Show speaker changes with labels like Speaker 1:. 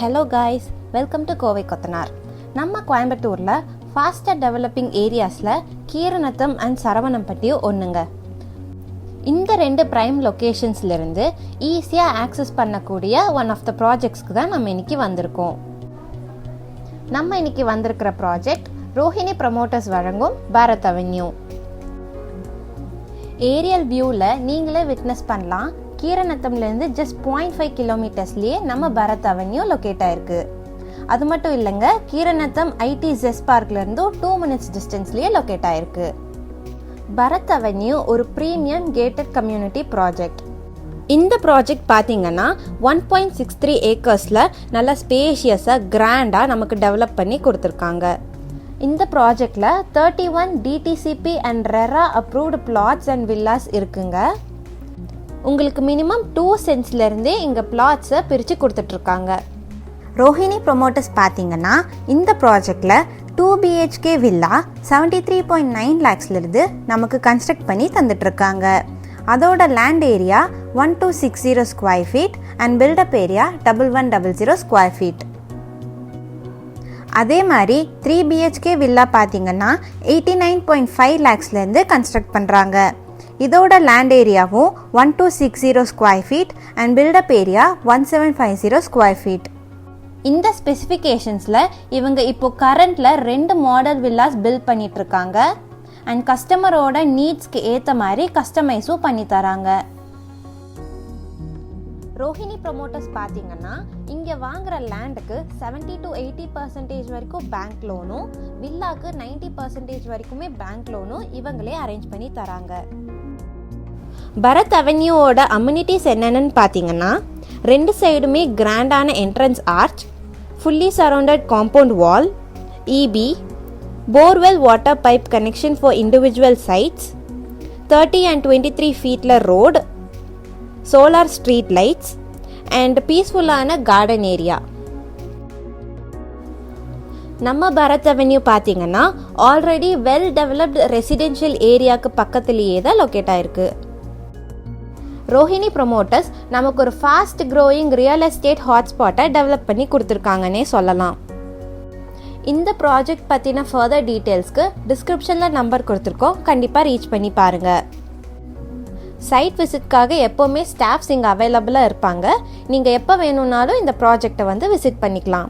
Speaker 1: Hello guys, welcome to Kovai கொத்தனார். நம்ம கோயம்புத்தூர்ல ஃபாஸ்டா டெவலப்பிங் ஏரியாஸ்ல கீரநத்தம் அண்ட் சரவணம்பட்டி ஒண்ணுங்க. இந்த ரெண்டு பிரைம் லொகேஷன்ஸ்ல இருந்து ஈஸியா ஆக்சஸ் பண்ணக்கூடிய ஒன் ஆஃப் த ப்ராஜெக்ட்ஸ்க்கு தான் நம்ம இன்னைக்கு வந்திருக்கோம். நம்ம இன்னைக்கு வந்திருக்கிற ப்ராஜெக்ட் ரோஹிணி ப்ரமோட்டர்ஸ் வழங்கும் பாரத் அவென்யூ. ஏரியல் வியூல நீங்களே விட்னஸ் பண்ணலாம். கீரநத்தம்லேருந்து ஜஸ்ட் 0.5 கிலோமீட்டர்ஸ்லேயே நம்ம பாரத் அவென்யூ லொக்கேட் ஆயிருக்கு. அது மட்டும் இல்லைங்க, கீரநத்தம் ஐடி ஜெஸ் பார்க்லேருந்து 2 minutes டிஸ்டன்ஸ்லேயே லொக்கேட் ஆயிருக்கு. பாரத் அவென்யூ ஒரு ப்ரீமியம் கேட்டட் கம்யூனிட்டி ப்ராஜெக்ட். இந்த ப்ராஜெக்ட் பார்த்தீங்கன்னா 1.63 ஏக்கர்ஸில் நல்லா ஸ்பேஷியஸாக கிராண்டாக நமக்கு டெவலப் பண்ணி கொடுத்துருக்காங்க. இந்த ப்ராஜெக்டில் 31 DTCP and RERA approved plots and villas இருக்குங்க. உங்களுக்கு மினிமம் 2 சென்ட்ஸ்லேருந்தே இங்கே பிளாட்ஸை பிரித்து கொடுத்துட்ருக்காங்க. ரோஹிணி ப்ரொமோட்டர்ஸ் பார்த்தீங்கன்னா இந்த ப்ராஜெக்டில் 2 BHK வில்லா 73.9 lakhsலேருந்து நமக்கு கன்ஸ்ட்ரக்ட் பண்ணி தந்துட்டுருக்காங்க. அதோட land area 1260 square feet and built up area 1100 square feet. அதே மாதிரி 3 BHK வில்லா பார்த்தீங்கன்னா 89.5 lakhsலேருந்து கன்ஸ்ட்ரக்ட் பண்ணுறாங்க. இதோட லேண்ட் ஏரியாவும் 1260 square feet and built up area 1750 square feet. இந்த ஸ்பெசிஃபிகேஷன்ஸில் இவங்க இப்போ கரண்ட்டில் 2 மாடல் வில்லாஸ் பில்ட் பண்ணிட்டு இருக்காங்க அண்ட் கஸ்டமரோட நீட்ஸ்க்கு ஏற்ற மாதிரி கஸ்டமைஸும் பண்ணி தராங்க. ரோஹிணி ப்ரொமோட்டர்ஸ் பார்த்தீங்கன்னா இங்கே வாங்குற லேண்டுக்கு 70 to 80% வரைக்கும் பேங்க் லோனும், வில்லாக்கு 90% வரைக்குமே பேங்க் லோனும் இவங்களே அரேஞ்ச் பண்ணி தராங்க. பாரத் அவென்யூவோட அம்யூனிட்டிஸ் என்னென்னு பார்த்தீங்கன்னா 2 சைடுமே கிராண்டான entrance arch, fully surrounded compound wall, EB, borewell water pipe connection for individual sites, 30 and 23 ஃபீட்டில் road, solar street lights and பீஸ்ஃபுல்லான கார்டன் ஏரியா. நம்ம பாரத் அவென்யூ பார்த்தீங்கன்னா ஆல்ரெடி வெல் டெவலப்டு ரெசிடென்ஷியல் ஏரியாவுக்கு பக்கத்துலேயே தான் லொக்கேட் ஆயிருக்கு. ரோஹிணி ப்ரொமோட்டர்ஸ் நமக்கு ஒரு ஃபாஸ்ட் க்ரோயிங் ரியல் எஸ்டேட் ஹாட்ஸ்பாட்டை டெவலப் பண்ணி கொடுத்துருக்காங்கன்னே சொல்லலாம். இந்த ப்ராஜெக்ட் பற்றின ஃபர்தர் டீட்டெயில்ஸ்க்கு டிஸ்கிரிப்ஷனில் நம்பர் கொடுத்துருக்கோம், கண்டிப்பாக ரீச் பண்ணி பாருங்கள். சைட் விசிட்காக எப்போவுமே ஸ்டாஃப்ஸ் இங்கே அவைலபிளாக இருப்பாங்க. நீங்கள் எப்போ வேணும்னாலும் இந்த ப்ராஜெக்டை வந்து விசிட் பண்ணிக்கலாம்.